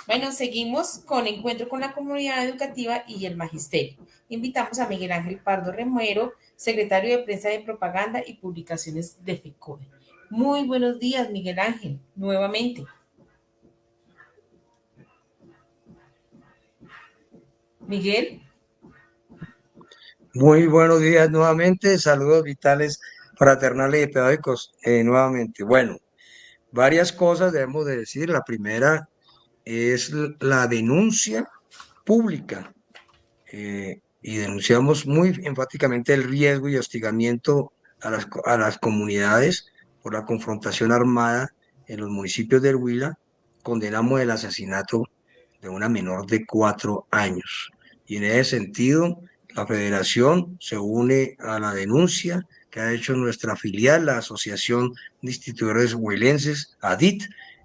Bueno, seguimos con Encuentro con la Comunidad Educativa y el Magisterio. Invitamos a Miguel Ángel Pardo Remuero, secretario de Prensa de Propaganda y Publicaciones de FECODE. Muy buenos días, Miguel Ángel, nuevamente. Miguel. Muy buenos días nuevamente, saludos vitales, fraternales y pedagógicos nuevamente. Bueno, varias cosas debemos de decir. La primera es la denuncia pública y denunciamos muy enfáticamente el riesgo y hostigamiento a las comunidades por la confrontación armada en los municipios del Huila. Condenamos el asesinato de una menor de 4 años. Y en ese sentido, la federación se une a la denuncia que ha hecho nuestra filial, la Asociación de Institutores Huilenses, ADIT,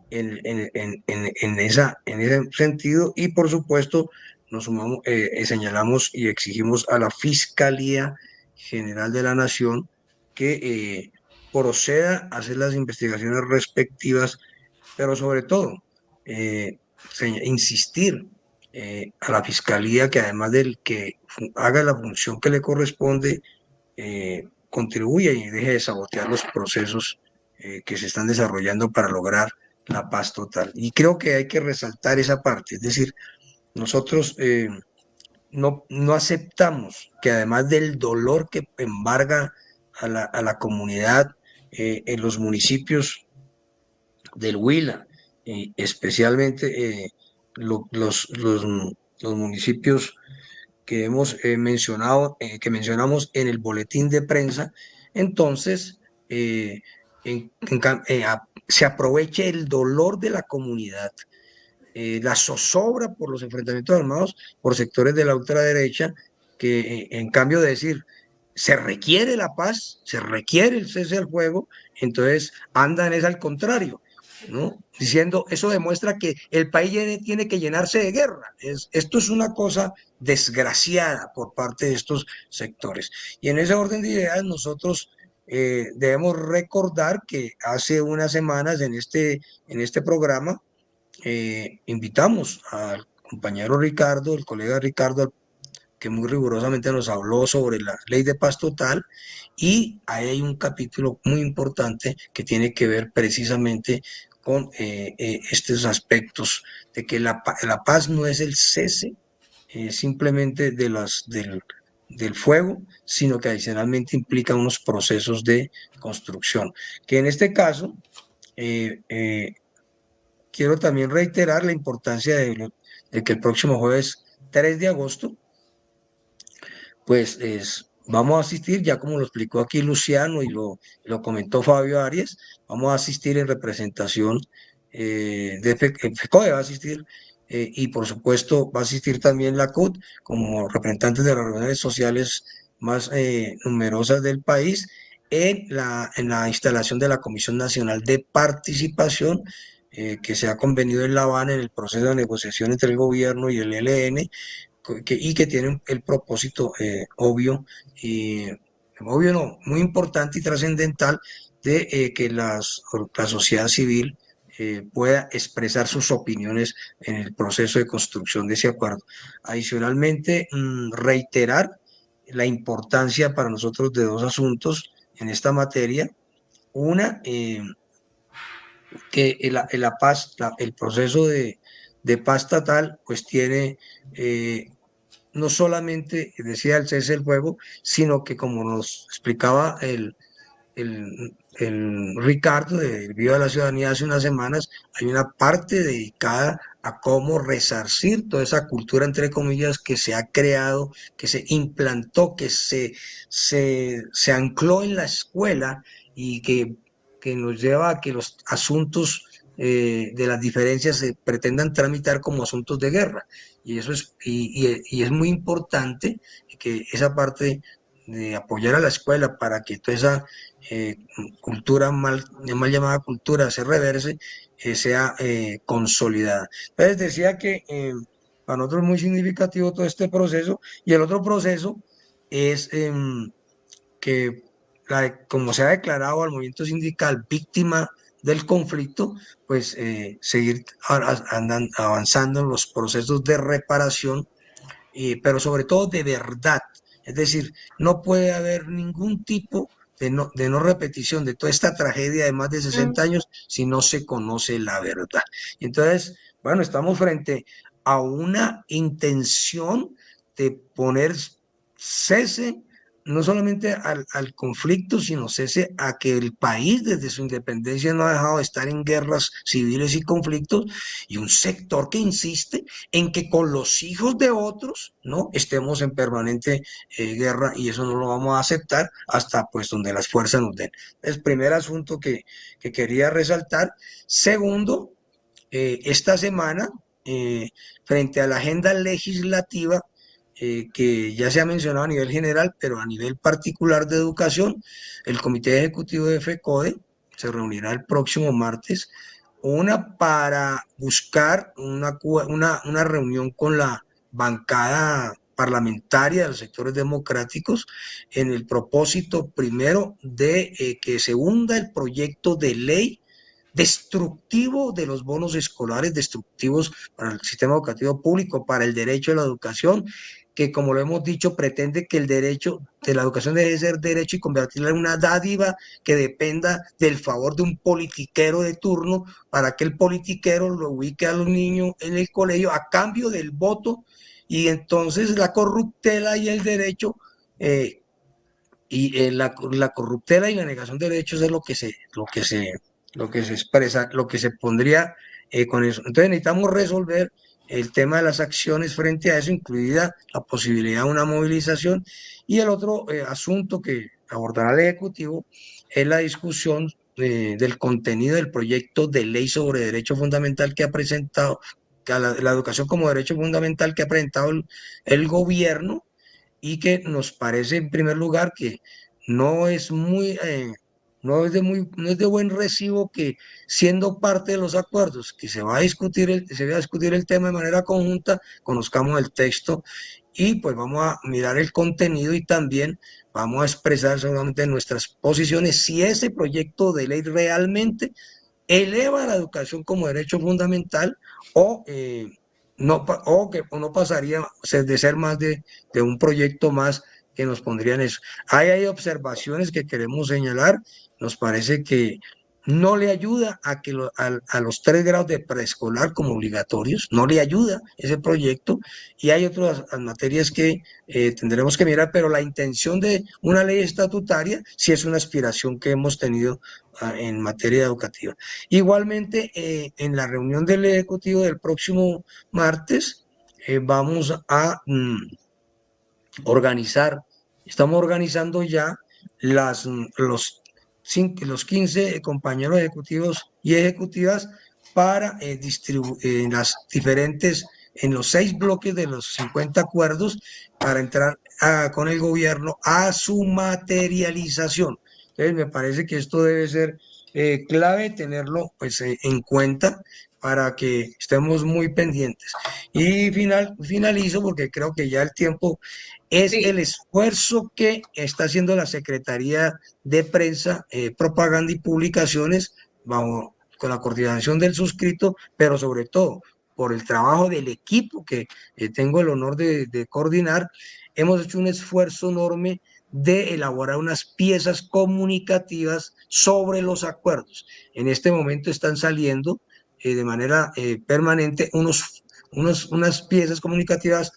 en ese sentido. Y por supuesto, nos sumamos, señalamos y exigimos a la Fiscalía General de la Nación que proceda a hacer las investigaciones respectivas, pero sobre todo, insistir a la Fiscalía que además del que haga la función que le corresponde, contribuya y deje de sabotear los procesos que se están desarrollando para lograr la paz total. Y creo que hay que resaltar esa parte, es decir, nosotros no aceptamos que además del dolor que embarga a la comunidad en los municipios del Huila, especialmente los municipios que hemos mencionado, que mencionamos en el boletín de prensa. Entonces se aproveche el dolor de la comunidad, la zozobra por los enfrentamientos armados por sectores de la ultraderecha, que en cambio de decir se requiere la paz, se requiere el cese al fuego, entonces andan es al contrario, ¿no? Diciendo, eso demuestra que el país tiene que llenarse de guerra. Esto es una cosa desgraciada por parte de estos sectores. Y en ese orden de ideas nosotros debemos recordar que hace unas semanas en este programa invitamos al compañero Ricardo, el colega Ricardo, que muy rigurosamente nos habló sobre la ley de paz total, y ahí hay un capítulo muy importante que tiene que ver precisamente con estos aspectos de que la paz no es el cese simplemente del fuego, sino que adicionalmente implica unos procesos de construcción, que en este caso eh, eh, quiero también reiterar la importancia de que el próximo jueves 3 de agosto, pues vamos a asistir, ya como lo explicó aquí Luciano y lo comentó Fabio Arias, vamos a asistir en representación FECODE va a asistir, y por supuesto va a asistir también la CUT como representantes de las reuniones sociales más numerosas del país en la instalación de la Comisión Nacional de Participación, que se ha convenido en La Habana en el proceso de negociación entre el gobierno y el ELN, y que tienen el propósito y obvio no, muy importante y trascendental de que la sociedad civil pueda expresar sus opiniones en el proceso de construcción de ese acuerdo. Adicionalmente, reiterar la importancia para nosotros de dos asuntos en esta materia. Una, que la paz, el proceso de paz estatal, pues tiene no solamente, decía, el cese del fuego, sino que como nos explicaba el Ricardo de Viva la Ciudadanía hace unas semanas, hay una parte dedicada a cómo resarcir toda esa cultura, entre comillas, que se ha creado, que se implantó, que se ancló en la escuela y que nos lleva a que los asuntos de las diferencias se pretendan tramitar como asuntos de guerra. Y eso y es muy importante que esa parte de apoyar a la escuela para que toda esa eh, cultura mal llamada cultura se reverse, sea consolidada. Entonces decía que para nosotros es muy significativo todo este proceso, y el otro proceso es que como se ha declarado al movimiento sindical víctima del conflicto, pues seguir avanzando en los procesos de reparación, pero sobre todo de verdad. Es decir, no puede haber ningún tipo de no repetición de toda esta tragedia de más de 60 años si no se conoce la verdad. Entonces, bueno, estamos frente a una intención de poner cese no solamente al conflicto, sino cese a que el país desde su independencia no ha dejado de estar en guerras civiles y conflictos, y un sector que insiste en que con los hijos de otros, ¿no?, estemos en permanente guerra, y eso no lo vamos a aceptar hasta pues donde las fuerzas nos den. Es el primer asunto que quería resaltar. Segundo, esta semana, frente a la agenda legislativa, que ya se ha mencionado a nivel general, pero a nivel particular de educación, el Comité Ejecutivo de FECODE se reunirá el próximo martes, una para buscar una reunión con la bancada parlamentaria de los sectores democráticos, en el propósito primero de que se hunda el proyecto de ley destructivo de los bonos escolares, destructivos para el sistema educativo público, para el derecho a la educación, que, como lo hemos dicho, pretende que el derecho de la educación debe ser derecho y convertirla en una dádiva que dependa del favor de un politiquero de turno, para que el politiquero lo ubique a los niños en el colegio a cambio del voto, y entonces la corruptela y el derecho, la corruptela y la negación de derechos es lo que se expresa, lo que se pondría con eso. Entonces necesitamos resolver el tema de las acciones frente a eso, incluida la posibilidad de una movilización. Y el otro asunto que abordará el Ejecutivo es la discusión del contenido del proyecto de ley sobre derecho fundamental que ha presentado, que la educación como derecho fundamental que ha presentado el gobierno, y que nos parece en primer lugar que no es muy, no es de buen recibo que, siendo parte de los acuerdos que se va a discutir el tema de manera conjunta, conozcamos el texto, y pues vamos a mirar el contenido, y también vamos a expresar seguramente nuestras posiciones si ese proyecto de ley realmente eleva la educación como derecho fundamental, o o no pasaría de ser más de un proyecto más que nos pondría en eso. Hay observaciones que queremos señalar. Nos parece que no le ayuda a los 3 grados de preescolar como obligatorios, no le ayuda ese proyecto, y hay otras materias que tendremos que mirar, pero la intención de una ley estatutaria sí es una aspiración que hemos tenido en materia educativa. Igualmente, en la reunión del Ejecutivo del próximo martes, vamos a organizar, estamos organizando ya los 15 compañeros ejecutivos y ejecutivas para distribuir en los 6 bloques de los 50 acuerdos, para entrar con el gobierno a su materialización. Entonces, me parece que esto debe ser clave tenerlo pues, en cuenta, para que estemos muy pendientes. Y finalizo, porque creo que ya el tiempo es el Sí, esfuerzo que está haciendo la Secretaría de Prensa, Propaganda y Publicaciones, con la coordinación del suscrito, pero sobre todo por el trabajo del equipo que tengo el honor de coordinar. Hemos hecho un esfuerzo enorme de elaborar unas piezas comunicativas sobre los acuerdos. En este momento están saliendo de manera permanente unas piezas comunicativas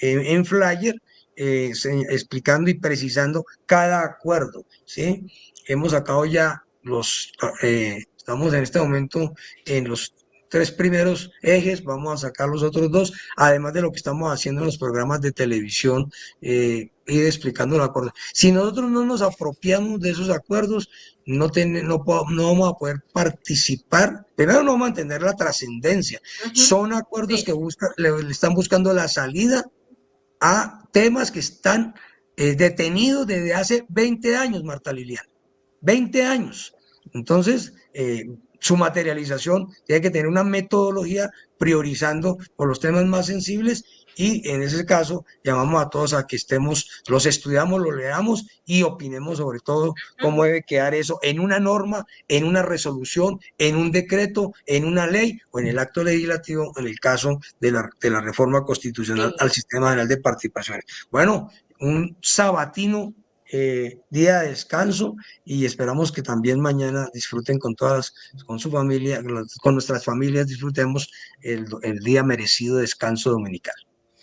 en flyer, explicando y precisando cada acuerdo, ¿sí? Hemos sacado ya estamos en este momento en los 3 primeros ejes, vamos a sacar los otros 2, además de lo que estamos haciendo en los programas de televisión, ir explicando los acuerdos. Si nosotros no nos apropiamos de esos acuerdos, no vamos a poder participar. Primero, no vamos a mantener la trascendencia. ujú, Son acuerdos que sí, le están buscando la salida a temas que están detenidos desde hace 20 años, Marta Liliana. 20 años. Entonces, su materialización tiene que tener una metodología priorizando por los temas más sensibles y en ese caso llamamos a todos a que estemos, los estudiamos, los leamos y opinemos sobre todo cómo debe quedar eso en una norma, en una resolución, en un decreto, en una ley o en el acto legislativo en el caso de la reforma constitucional Sí. al sistema general de participaciones. Bueno, un sabatino día de descanso y esperamos que también mañana disfruten con todas, con su familia, con nuestras familias, disfrutemos el día merecido descanso dominical.